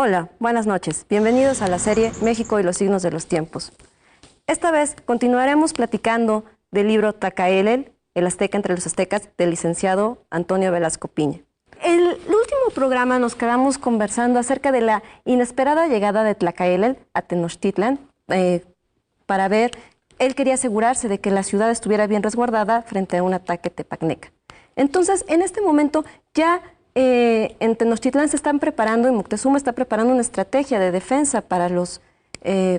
Hola, buenas noches. Bienvenidos a la serie México y los signos de los tiempos. Esta vez continuaremos platicando del libro Tlacaelel, el azteca entre los aztecas, del licenciado Antonio Velasco Piña. En el último programa nos quedamos conversando acerca de la inesperada llegada de Tlacaelel a Tenochtitlan para ver, él quería asegurarse de que la ciudad estuviera bien resguardada frente a un ataque tepacneca. Entonces, en este momento ya en Tenochtitlan se están preparando, y Moctezuma está preparando una estrategia de defensa para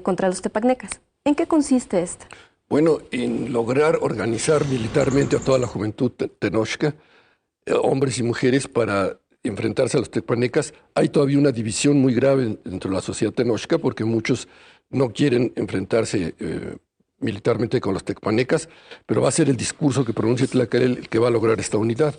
contra los tepacnecas. ¿En qué consiste esta? Bueno, en lograr organizar militarmente a toda la juventud tenochca, hombres y mujeres, para enfrentarse a los tepacnecas. Hay todavía una división muy grave dentro de la sociedad tenochca porque muchos no quieren enfrentarse militarmente con los tepacnecas, pero va a ser el discurso que pronuncia Tlacaelel el que va a lograr esta unidad.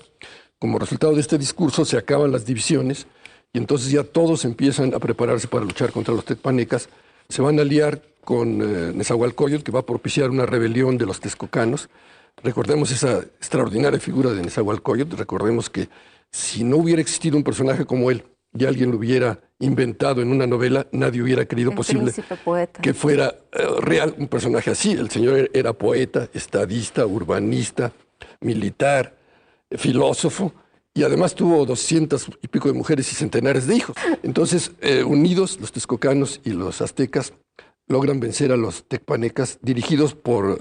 Como resultado de este discurso se acaban las divisiones y entonces ya todos empiezan a prepararse para luchar contra los tepacnecas. Se van a aliar con Nezahualcóyotl, que va a propiciar una rebelión de los texcocanos. Recordemos esa extraordinaria figura de Nezahualcóyotl. Recordemos que si no hubiera existido un personaje como él y alguien lo hubiera inventado en una novela, nadie hubiera creído posible que fuera real un personaje así. El señor era poeta, estadista, urbanista, militar, filósofo, y además tuvo 200 y pico de mujeres y centenares de hijos. Entonces, unidos, los texcocanos y los aztecas logran vencer a los tecpanecas dirigidos por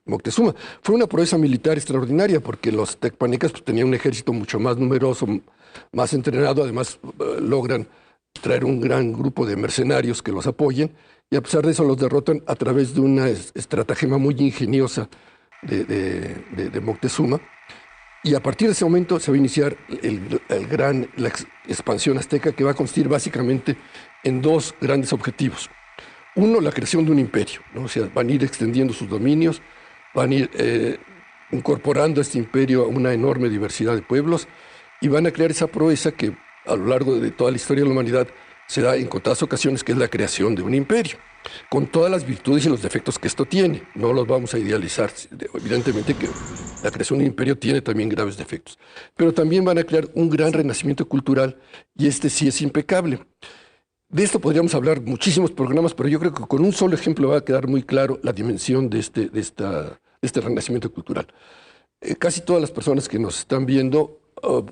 Moctezuma. Fue una proeza militar extraordinaria porque los tecpanecas pues, tenían un ejército mucho más numeroso, más entrenado. Además, logran traer un gran grupo de mercenarios que los apoyen, y a pesar de eso los derrotan a través de una estratagema muy ingeniosa de Moctezuma. Y a partir de ese momento se va a iniciar la expansión azteca, que va a consistir básicamente en dos grandes objetivos. Uno, la creación de un imperio, ¿no? O sea, van a ir extendiendo sus dominios, van a ir incorporando a este imperio a una enorme diversidad de pueblos y van a crear esa proeza que a lo largo de toda la historia de la humanidad se da en contadas ocasiones, que es la creación de un imperio, con todas las virtudes y los defectos que esto tiene. No los vamos a idealizar. Evidentemente que la creación de un imperio tiene también graves defectos. Pero también van a crear un gran renacimiento cultural, y este sí es impecable. De esto podríamos hablar muchísimos programas, pero yo creo que con un solo ejemplo va a quedar muy claro la dimensión de este renacimiento cultural. Casi todas las personas que nos están viendo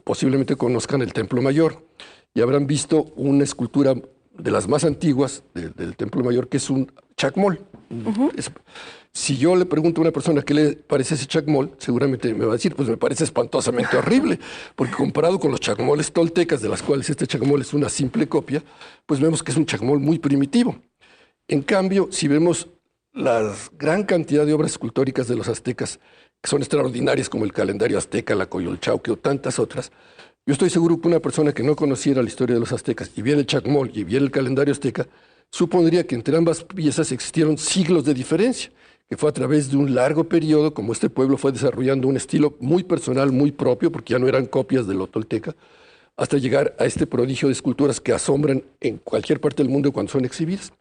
posiblemente conozcan el Templo Mayor y habrán visto una escultura de las más antiguas del Templo Mayor, que es un chacmol. Si yo le pregunto a una persona qué le parece ese chacmol, seguramente me va a decir, pues me parece espantosamente horrible, porque comparado con los chacmoles toltecas, de las cuales este chacmol es una simple copia, pues vemos que es un chacmol muy primitivo. En cambio, si vemos la gran cantidad de obras escultóricas de los aztecas, que son extraordinarias, como el calendario azteca, la Coyolxauhqui o tantas otras, yo estoy seguro que una persona que no conociera la historia de los aztecas y viera el chacmol y viera el calendario azteca, supondría que entre ambas piezas existieron siglos de diferencia, que fue a través de un largo periodo, como este pueblo fue desarrollando un estilo muy personal, muy propio, porque ya no eran copias de lo tolteca, hasta llegar a este prodigio de esculturas que asombran en cualquier parte del mundo cuando son exhibidas.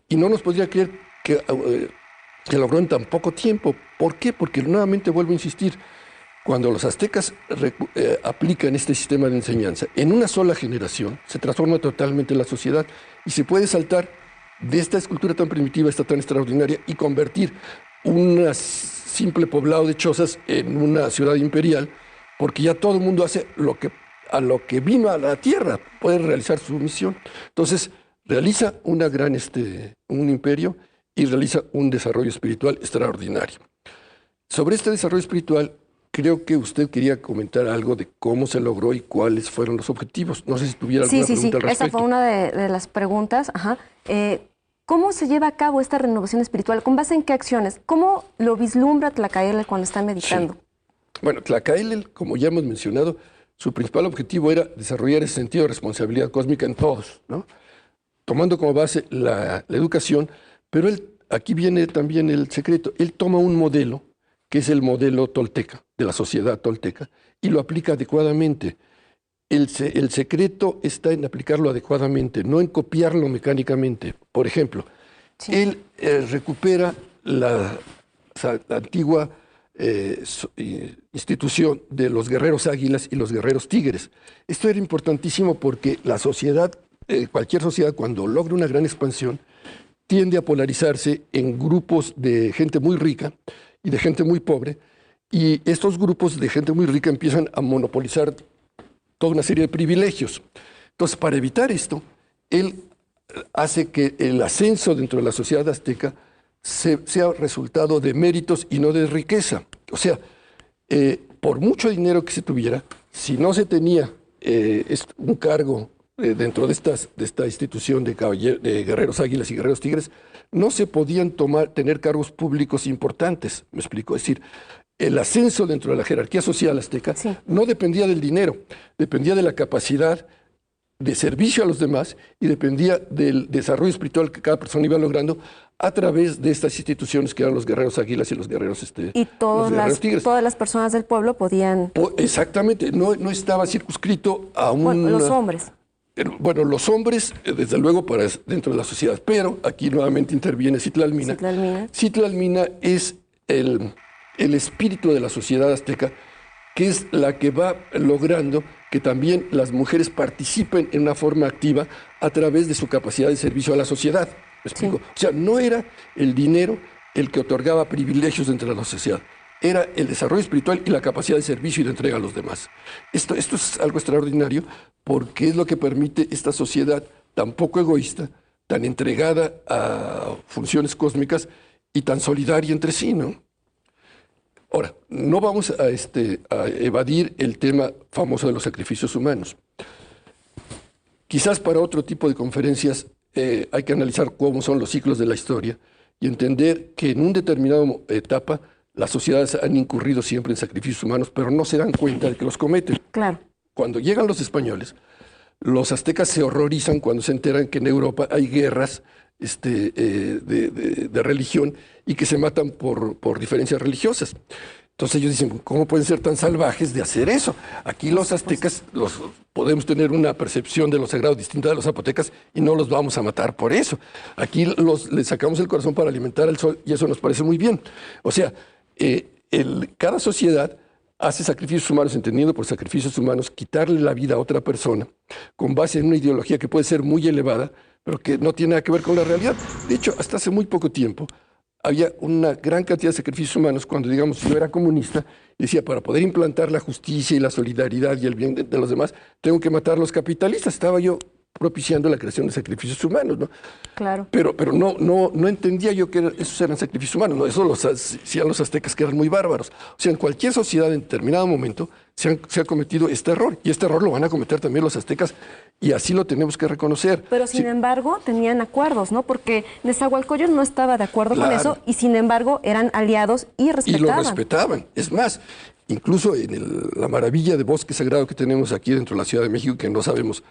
Y no nos podría creer que logró en tan poco tiempo. ¿Por qué? Porque nuevamente vuelvo a insistir, cuando los aztecas aplican este sistema de enseñanza en una sola generación, se transforma totalmente la sociedad y se puede saltar de esta escultura tan primitiva, esta tan extraordinaria, y convertir un simple poblado de chozas en una ciudad imperial, porque ya todo el mundo hace a lo que vino a la tierra, puede realizar su misión. Entonces, realiza un imperio y realiza un desarrollo espiritual extraordinario. Sobre este desarrollo espiritual, creo que usted quería comentar algo de cómo se logró y cuáles fueron los objetivos. No sé si tuviera alguna pregunta al respecto. Esa fue una de las preguntas. ¿Cómo se lleva a cabo esta renovación espiritual? ¿Con base en qué acciones? ¿Cómo lo vislumbra Tlacaelel cuando está meditando? Sí. Bueno, Tlacaelel, como ya hemos mencionado, su principal objetivo era desarrollar ese sentido de responsabilidad cósmica en todos, ¿no? Tomando como base la educación, pero aquí viene también el secreto. Él toma un modelo, que es el modelo tolteca, de la sociedad tolteca, y lo aplica adecuadamente. El secreto está en aplicarlo adecuadamente, no en copiarlo mecánicamente. Por ejemplo, él recupera la antigua institución de los guerreros águilas y los guerreros tigres. Esto era importantísimo porque la sociedad cualquier sociedad cuando logra una gran expansión tiende a polarizarse en grupos de gente muy rica y de gente muy pobre, y estos grupos de gente muy rica empiezan a monopolizar toda una serie de privilegios. Entonces, para evitar esto, él hace que el ascenso dentro de la sociedad azteca sea resultado de méritos y no de riqueza. O sea, por mucho dinero que se tuviera, si no se tenía un cargo dentro de esta institución de guerreros águilas y guerreros tigres, no se podían tener cargos públicos importantes, ¿me explico? Es decir, el ascenso dentro de la jerarquía social azteca no dependía del dinero, dependía de la capacidad de servicio a los demás y dependía del desarrollo espiritual que cada persona iba logrando a través de estas instituciones que eran los guerreros águilas y los guerreros y todas las personas del pueblo podían... Exactamente, no estaba circunscrito a un... Bueno, los hombres. Bueno, los hombres, desde luego, para dentro de la sociedad, pero aquí nuevamente interviene Citlalmina. Citlalmina es el espíritu de la sociedad azteca, que es la que va logrando que también las mujeres participen en una forma activa a través de su capacidad de servicio a la sociedad. ¿Me explico? O sea, no era el dinero el que otorgaba privilegios dentro de la sociedad, era el desarrollo espiritual y la capacidad de servicio y de entrega a los demás. Esto es algo extraordinario porque es lo que permite esta sociedad tan poco egoísta, tan entregada a funciones cósmicas y tan solidaria entre sí, ¿no? Ahora, no vamos a evadir el tema famoso de los sacrificios humanos. Quizás para otro tipo de conferencias hay que analizar cómo son los ciclos de la historia y entender que en una determinada etapa las sociedades han incurrido siempre en sacrificios humanos, pero no se dan cuenta de que los cometen. Claro. Cuando llegan los españoles, los aztecas se horrorizan cuando se enteran que en Europa hay guerras de religión y que se matan por diferencias religiosas. Entonces ellos dicen, ¿cómo pueden ser tan salvajes de hacer eso? Aquí los aztecas podemos tener una percepción de lo sagrado distinta de los zapotecas y no los vamos a matar por eso. Aquí les sacamos el corazón para alimentar al sol y eso nos parece muy bien. O sea, cada sociedad hace sacrificios humanos, entendiendo por sacrificios humanos quitarle la vida a otra persona con base en una ideología que puede ser muy elevada, pero que no tiene nada que ver con la realidad. De hecho, hasta hace muy poco tiempo había una gran cantidad de sacrificios humanos cuando, digamos, yo era comunista y decía, para poder implantar la justicia y la solidaridad y el bien de los demás, tengo que matar a los capitalistas. Estaba yo propiciando la creación de sacrificios humanos, ¿no? Claro. Pero no entendía yo que esos eran sacrificios humanos, ¿no? Eso los hacían los aztecas, que eran muy bárbaros. O sea, en cualquier sociedad en determinado momento se ha cometido este error, y este error lo van a cometer también los aztecas, y así lo tenemos que reconocer. Pero sin embargo tenían acuerdos, ¿no? Porque Nezahualcóyotl no estaba de acuerdo con eso, y sin embargo eran aliados y respetaban. Y lo respetaban. Es más, incluso en la maravilla de bosque sagrado que tenemos aquí dentro de la Ciudad de México, que no sabemos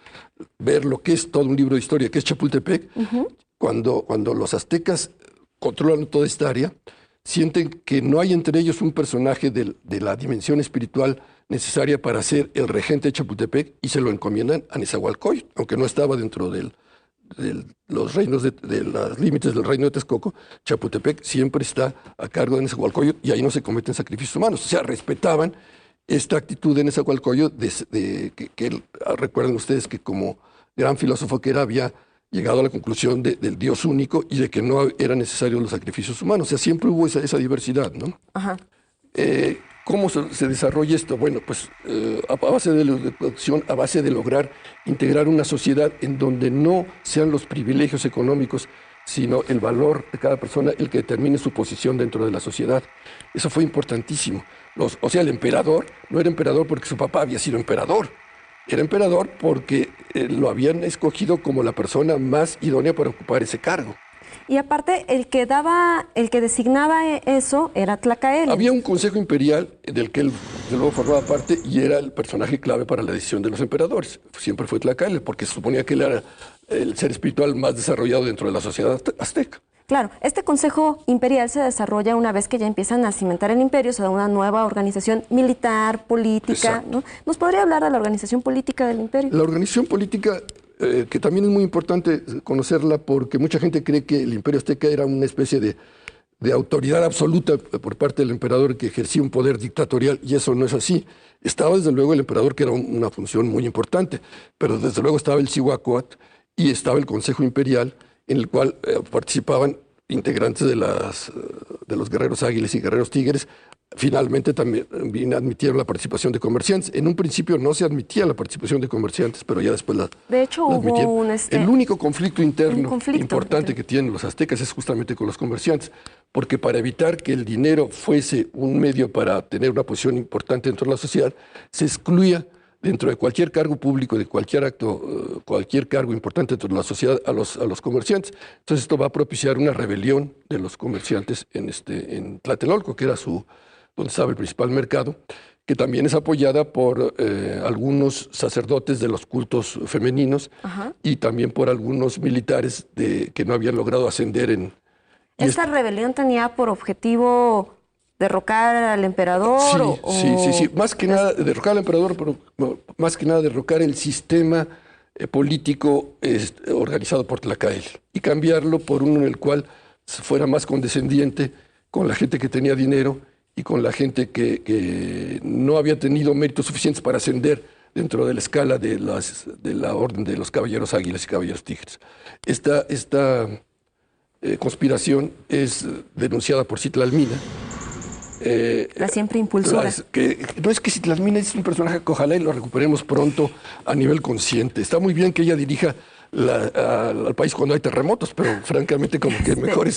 ver lo que es todo un libro de historia, que es Chapultepec, cuando los aztecas controlan toda esta área, sienten que no hay entre ellos un personaje de la dimensión espiritual necesaria para ser el regente de Chapultepec y se lo encomiendan a Nezahualcóyotl, aunque no estaba dentro de los reinos de los límites del reino de Texcoco. Chapultepec siempre está a cargo de Nezahualcóyotl y ahí no se cometen sacrificios humanos. O sea, respetaban esta actitud de Nezahualcóyotl que recuerden ustedes que como gran filósofo que era, había llegado a la conclusión del Dios único y de que no eran necesarios los sacrificios humanos. O sea, siempre hubo esa diversidad, ¿no? Ajá. ¿Cómo se desarrolla esto? Bueno, pues a base de la educación, a base de lograr integrar una sociedad en donde no sean los privilegios económicos, sino el valor de cada persona el que determine su posición dentro de la sociedad. Eso fue importantísimo. O sea, el emperador no era emperador porque su papá había sido emperador. Era emperador porque lo habían escogido como la persona más idónea para ocupar ese cargo. Y aparte, el que designaba eso era Tlacaelel. Había un consejo imperial del que él de luego formaba parte y era el personaje clave para la decisión de los emperadores. Siempre fue Tlacaelel, porque se suponía que él era el ser espiritual más desarrollado dentro de la sociedad azteca. Claro, este consejo imperial se desarrolla una vez que ya empiezan a cimentar el imperio, o sea, una nueva organización militar, política, ¿no? ¿Nos podría hablar de la organización política del imperio? La organización política, que también es muy importante conocerla porque mucha gente cree que el imperio azteca era una especie de autoridad absoluta por parte del emperador que ejercía un poder dictatorial, y eso no es así. Estaba desde luego el emperador, que era una función muy importante, pero desde luego estaba el Cihuacóatl y estaba el Consejo Imperial, en el cual participaban integrantes de los guerreros águiles y guerreros tigres. Finalmente también admitieron la participación de comerciantes. En un principio no se admitía la participación de comerciantes, pero ya después de hecho, la hubo admitieron. El único conflicto interno importante que tienen los aztecas es justamente con los comerciantes, porque para evitar que el dinero fuese un medio para tener una posición importante dentro de la sociedad, se excluía dentro de cualquier cargo público, de cualquier acto, cualquier cargo importante dentro de la sociedad a los comerciantes. Entonces esto va a propiciar una rebelión de los comerciantes en Tlatelolco, que era donde estaba el principal mercado, que también es apoyada por algunos sacerdotes de los cultos femeninos. Ajá. Y también por algunos militares que no habían logrado ascender ¿Esta rebelión tenía por objetivo derrocar al emperador? Sí. Más que nada derrocar al emperador, pero más que nada derrocar el sistema político organizado por Tlacael y cambiarlo por uno en el cual fuera más condescendiente con la gente que tenía dinero y con la gente que no había tenido méritos suficientes para ascender dentro de la escala de la orden de los caballeros águilas y caballeros tigres. Esta conspiración es denunciada por Citlalmina. La siempre impulsora. No es que Citlalmina es un personaje que ojalá y lo recuperemos pronto a nivel consciente. Está muy bien que ella dirija al país cuando hay terremotos, pero francamente como que mejor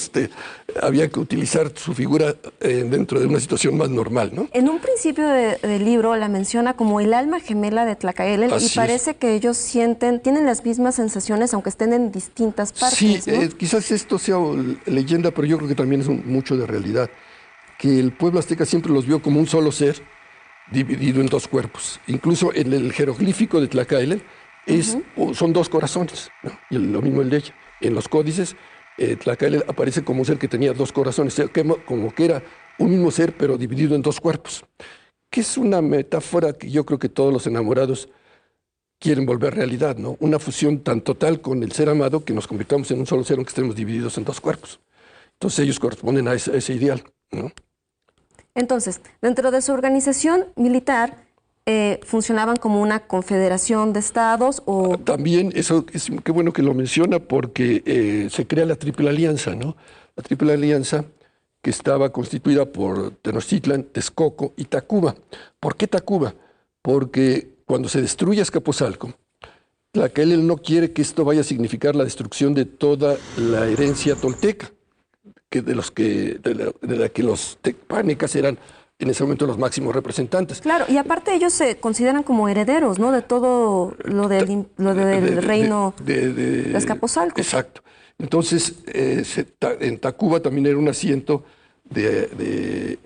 había que utilizar su figura dentro de una situación más normal, ¿no? En un principio del libro la menciona como el alma gemela de Tlacaelel y parece que ellos tienen las mismas sensaciones aunque estén en distintas partes. Sí, ¿no? Quizás esto sea leyenda, pero yo creo que también es mucho de realidad, que el pueblo azteca siempre los vio como un solo ser dividido en dos cuerpos. Incluso en el jeroglífico de Tlacaelel son dos corazones, ¿no? Y lo mismo el de ella. En los códices, Tlacaelel aparece como un ser que tenía dos corazones, como que era un mismo ser, pero dividido en dos cuerpos, que es una metáfora que yo creo que todos los enamorados quieren volver realidad, ¿no? Una fusión tan total con el ser amado que nos convirtamos en un solo ser, aunque estemos divididos en dos cuerpos. Entonces ellos corresponden a ese ideal, ¿no? Entonces, dentro de su organización militar, ¿funcionaban como una confederación de estados o...? También, eso qué bueno que lo menciona, porque se crea la Triple Alianza, ¿no? La Triple Alianza que estaba constituida por Tenochtitlan, Texcoco y Tacuba. ¿Por qué Tacuba? Porque cuando se destruye Azcapotzalco, Tlacaelel no quiere que esto vaya a significar la destrucción de toda la herencia tolteca, de la que los tecpanecas eran en ese momento los máximos representantes. Claro, y aparte ellos se consideran como herederos, ¿no? De todo lo del reino de Azcapotzalco. Exacto. Entonces, en Tacuba también era un asiento de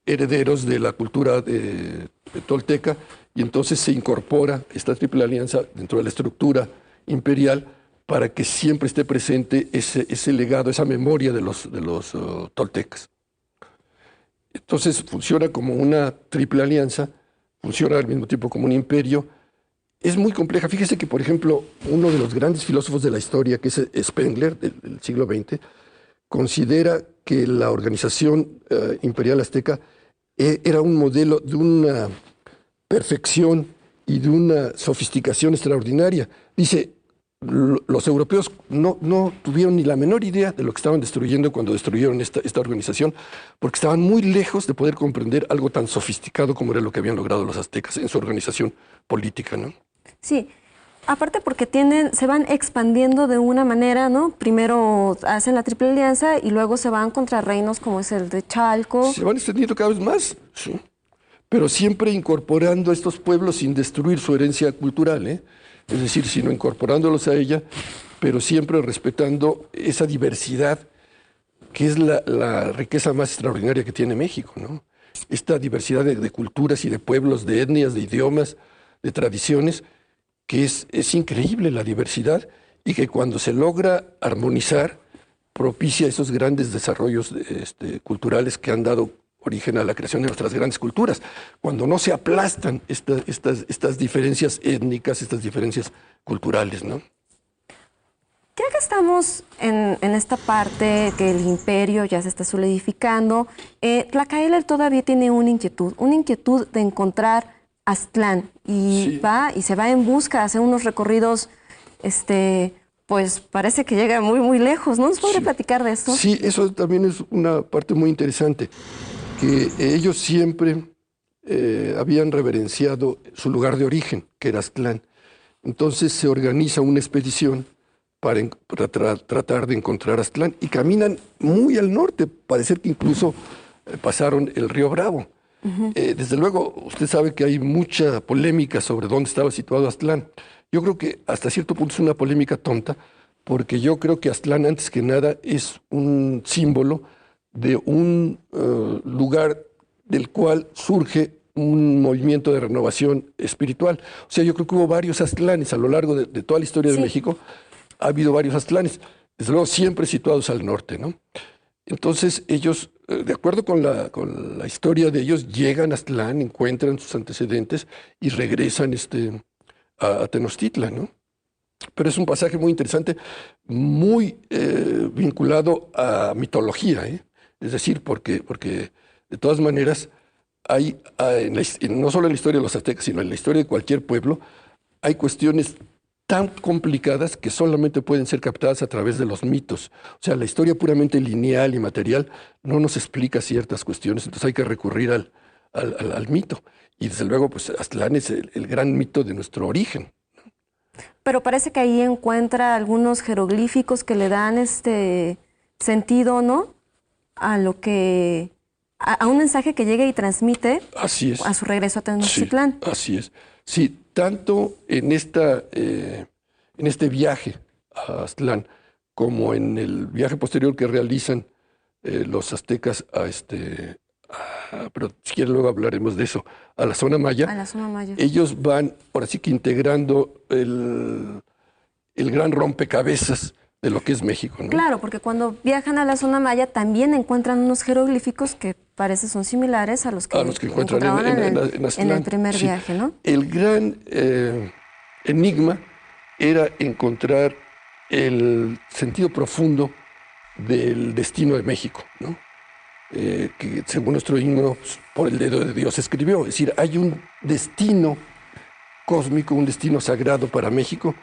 herederos de la cultura de tolteca, y entonces se incorpora esta Triple Alianza dentro de la estructura imperial para que siempre esté presente ese legado, esa memoria de los toltecas. Entonces funciona como una triple alianza, funciona al mismo tiempo como un imperio. Es muy compleja. Fíjese que, por ejemplo, uno de los grandes filósofos de la historia, que es Spengler, del siglo XX, considera que la organización imperial azteca era un modelo de una perfección y de una sofisticación extraordinaria. Dice, los europeos no tuvieron ni la menor idea de lo que estaban destruyendo cuando destruyeron esta organización, porque estaban muy lejos de poder comprender algo tan sofisticado como era lo que habían logrado los aztecas en su organización política, ¿no? Sí, aparte porque se van expandiendo de una manera, ¿no? Primero hacen la Triple Alianza y luego se van contra reinos como es el de Chalco. Se van extendiendo cada vez más, sí, pero siempre incorporando a estos pueblos sin destruir su herencia cultural, ¿eh? Es decir, sino incorporándolos a ella, pero siempre respetando esa diversidad que es la riqueza más extraordinaria que tiene México, ¿no? Esta diversidad de culturas y de pueblos, de etnias, de idiomas, de tradiciones, que es increíble la diversidad, y que cuando se logra armonizar, propicia esos grandes desarrollos culturales que han dado origen a la creación de nuestras grandes culturas, cuando no se aplastan estas diferencias étnicas, estas diferencias culturales, ¿no? Ya que estamos en esta parte que el imperio ya se está solidificando, Tlacaelel todavía tiene una inquietud de encontrar Aztlán, y sí, se va en busca, hace unos recorridos pues parece que llega muy, muy lejos. ¿No nos podría Sí. platicar de esto? Sí, eso también es una parte muy interesante, que ellos siempre habían reverenciado su lugar de origen, que era Aztlán. Entonces se organiza una expedición para tratar de encontrar Aztlán y caminan muy al norte, parece que incluso pasaron el río Bravo. Desde luego, usted sabe que hay mucha polémica sobre dónde estaba situado Aztlán. Yo creo que hasta cierto punto es una polémica tonta, porque yo creo que Aztlán, antes que nada, es un símbolo de un lugar del cual surge un movimiento de renovación espiritual. O sea, yo creo que hubo varios Aztlanes a lo largo de toda la historia de Sí. México. Ha habido varios Aztlanes, desde luego siempre situados al norte, ¿no? Entonces ellos, de acuerdo con la historia de ellos, llegan a Aztlán, encuentran sus antecedentes y regresan a Tenochtitlan, ¿no? Pero es un pasaje muy interesante, muy vinculado a mitología, ¿eh? Es decir, porque de todas maneras no solo en la historia de los aztecas, sino en la historia de cualquier pueblo, hay cuestiones tan complicadas que solamente pueden ser captadas a través de los mitos. O sea, la historia puramente lineal y material no nos explica ciertas cuestiones, entonces hay que recurrir al mito. Y desde luego, pues Aztlán es el gran mito de nuestro origen. Pero parece que ahí encuentra algunos jeroglíficos que le dan este sentido, ¿no? A lo que... a un mensaje que llega y transmite Así es. a su regreso a Sí, Tenochtitlán. así es. Sí, tanto en este viaje a Aztlán como en el viaje posterior que realizan los aztecas pero si quieren luego hablaremos de eso, a la zona A maya, la zona maya. ellos van ahora sí que integrando el gran rompecabezas de lo que es México, ¿no? Claro, porque cuando viajan a la zona maya también encuentran unos jeroglíficos que parece son similares a los que encuentran encontraban en en Aztlán. el primer Sí. viaje, ¿no? El gran enigma era encontrar el sentido profundo del destino de México, ¿no? Que según nuestro himno, pues, por el dedo de Dios escribió. Es decir, hay un destino cósmico, un destino sagrado para México,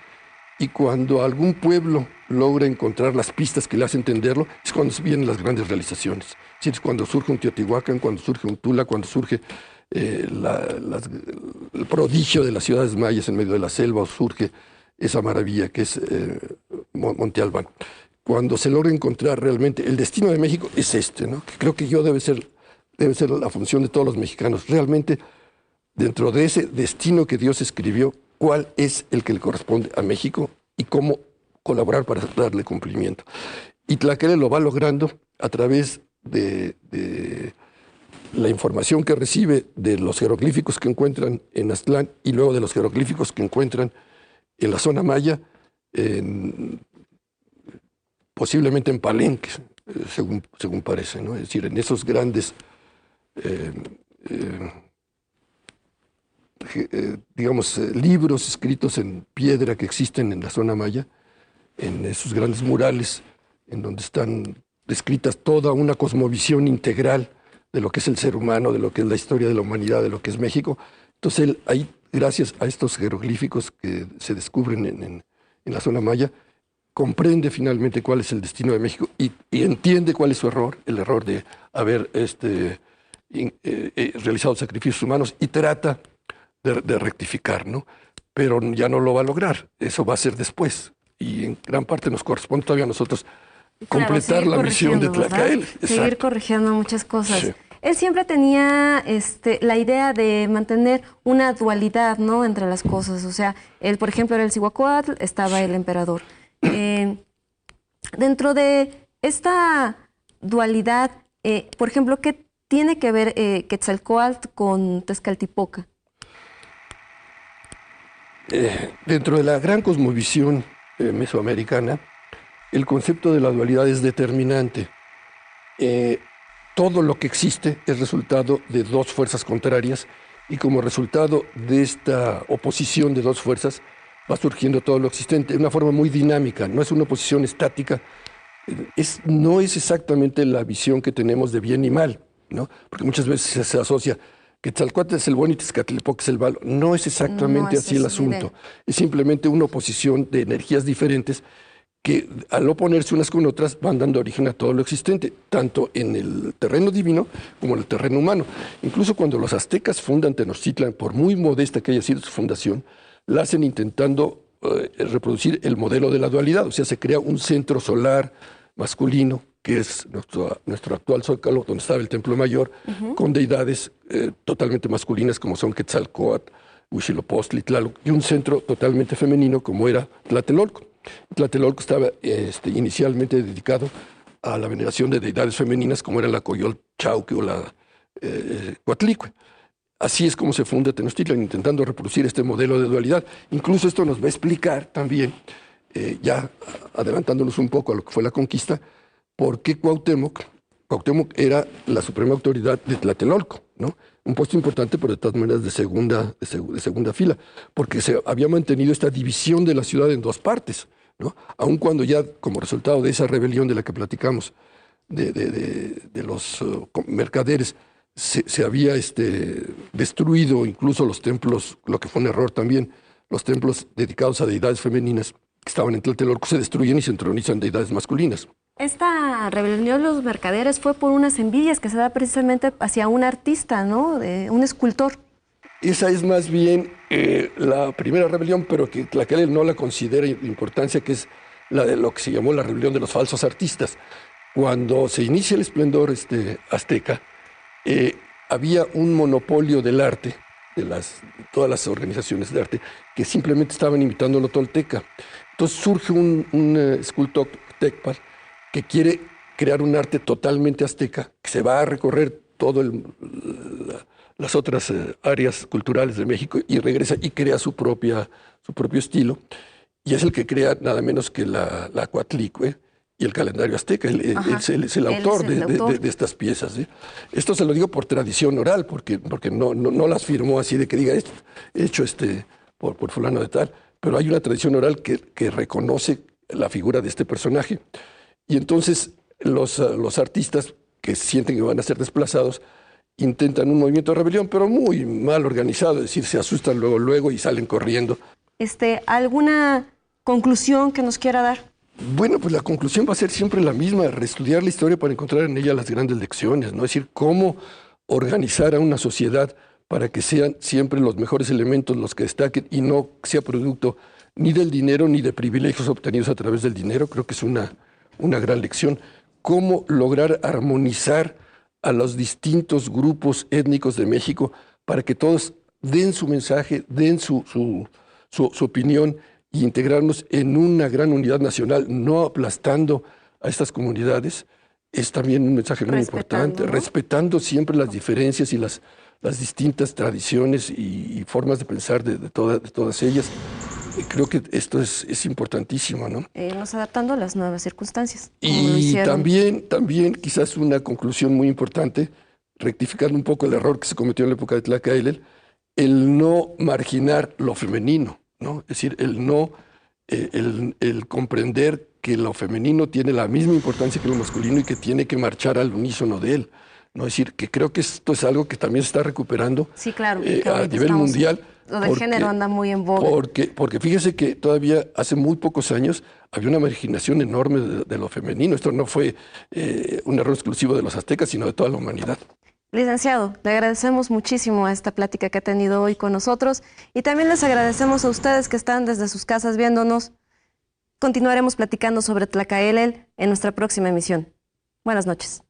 y cuando algún pueblo logra encontrar las pistas que le hacen entenderlo, es cuando vienen las grandes realizaciones. Es decir, es cuando surge un Teotihuacán, cuando surge un Tula, cuando surge el prodigio de las ciudades mayas en medio de la selva, o surge esa maravilla que es Monte Albán. Cuando se logra encontrar realmente el destino de México es ¿no? Que creo que debe ser la función de todos los mexicanos. Realmente, dentro de ese destino que Dios escribió, cuál es el que le corresponde a México y cómo colaborar para darle cumplimiento. Y Tlaquele lo va logrando a través de la información que recibe de los jeroglíficos que encuentran en Aztlán y luego de los jeroglíficos que encuentran en la zona maya, posiblemente en Palenque, según parece, ¿no? Es decir, en esos grandes libros escritos en piedra que existen en la zona maya, en esos grandes murales, en donde están descritas toda una cosmovisión integral de lo que es el ser humano, de lo que es la historia de la humanidad, de lo que es México. Entonces él ahí, gracias a estos jeroglíficos que se descubren en la zona maya, comprende finalmente cuál es el destino de México y entiende cuál es su error, el error de haber realizado sacrificios humanos, y trata de rectificar, ¿no? Pero ya no lo va a lograr, eso va a ser después, y en gran parte nos corresponde todavía a nosotros completar Claro, la misión de corrigiendo, Tlacael. ¿verdad? Seguir corrigiendo muchas cosas. Sí. Él siempre tenía la idea de mantener una dualidad, ¿no?, entre las cosas. O sea, él, por ejemplo, era el Cihuacóatl, estaba el emperador. Dentro de esta dualidad, por ejemplo, ¿qué tiene que ver Quetzalcóatl con Tezcatlipoca? Dentro de la gran cosmovisión mesoamericana, el concepto de la dualidad es determinante. Todo lo que existe es resultado de dos fuerzas contrarias, y como resultado de esta oposición de dos fuerzas va surgiendo todo lo existente de una forma muy dinámica, no es una oposición estática. No es exactamente la visión que tenemos de bien y mal, ¿no? Porque muchas veces se asocia que Quetzalcóatl es el bueno y Tezcatlipoca es el malo. No es exactamente No es así el esa la idea. asunto. Es simplemente una oposición de energías diferentes que al oponerse unas con otras van dando origen a todo lo existente, tanto en el terreno divino como en el terreno humano. Incluso cuando los aztecas fundan Tenochtitlan, por muy modesta que haya sido su fundación, la hacen intentando reproducir el modelo de la dualidad, o sea, se crea un centro solar masculino, que es nuestro actual Zócalo, donde estaba el Templo Mayor, con deidades totalmente masculinas como son Quetzalcóatl, Huitzilopochtli, Tlaloc, y un centro totalmente femenino como era Tlatelolco. Tlatelolco estaba inicialmente dedicado a la veneración de deidades femeninas como era la Coyolxauhqui o la Coatlicue. Así es como se funda Tenochtitlan, intentando reproducir este modelo de dualidad. Incluso esto nos va a explicar también, ya adelantándonos un poco a lo que fue la conquista, por qué Cuauhtémoc era la suprema autoridad de Tlatelolco, ¿no? Un puesto importante, pero de todas maneras de segunda fila, porque se había mantenido esta división de la ciudad en dos partes, ¿no? Aun cuando ya, como resultado de esa rebelión de la que platicamos, de los mercaderes, se había destruido incluso los templos, lo que fue un error también, los templos dedicados a deidades femeninas que estaban en Tlatelolco se destruyen y se entronizan deidades masculinas. Esta rebelión de los mercaderes fue por unas envidias que se da precisamente hacia un artista, ¿no? Un escultor. Esa es más bien la primera rebelión, pero que Tlacaelel no la considera de importancia, que es la de lo que se llamó la rebelión de los falsos artistas. Cuando se inicia el esplendor azteca, había un monopolio del arte, todas las organizaciones de arte, que simplemente estaban imitando lo tolteca. Entonces surge un escultor Tecpal que quiere crear un arte totalmente azteca, que se va a recorrer todo las otras áreas culturales de México y regresa y crea su propio estilo. Y es el que crea nada menos que la Coatlicue y el calendario azteca. Él es el autor de estas piezas, ¿sí? Esto se lo digo por tradición oral, porque no las firmó así de que diga esto, hecho por fulano de tal, pero hay una tradición oral que reconoce la figura de este personaje. Y entonces los artistas que sienten que van a ser desplazados intentan un movimiento de rebelión, pero muy mal organizado, es decir, se asustan luego y salen corriendo. ¿Alguna conclusión que nos quiera dar? Bueno, pues la conclusión va a ser siempre la misma, reestudiar la historia para encontrar en ella las grandes lecciones, ¿no? Es decir, cómo organizar a una sociedad para que sean siempre los mejores elementos los que destaquen y no sea producto ni del dinero ni de privilegios obtenidos a través del dinero. Creo que es una gran lección. Cómo lograr armonizar a los distintos grupos étnicos de México para que todos den su mensaje, den su opinión e integrarnos en una gran unidad nacional, no aplastando a estas comunidades, es también un mensaje muy importante, ¿no? Respetando siempre las diferencias y las distintas tradiciones y formas de pensar de todas ellas. Creo que esto es importantísimo, ¿no? Nos adaptando a las nuevas circunstancias. Y también quizás una conclusión muy importante, rectificando un poco el error que se cometió en la época de Tlacaelel, el no marginar lo femenino, ¿no? Es decir, el comprender que lo femenino tiene la misma importancia que lo masculino y que tiene que marchar al unísono de él, ¿no? Es decir, que creo que esto es algo que también se está recuperando, sí, claro, a nivel mundial. Lo del género anda muy en boga. Porque fíjese que todavía hace muy pocos años había una marginación enorme de lo femenino. Esto no fue un error exclusivo de los aztecas, sino de toda la humanidad. Licenciado, le agradecemos muchísimo esta plática que ha tenido hoy con nosotros y también les agradecemos a ustedes que están desde sus casas viéndonos. Continuaremos platicando sobre Tlacaelel en nuestra próxima emisión. Buenas noches.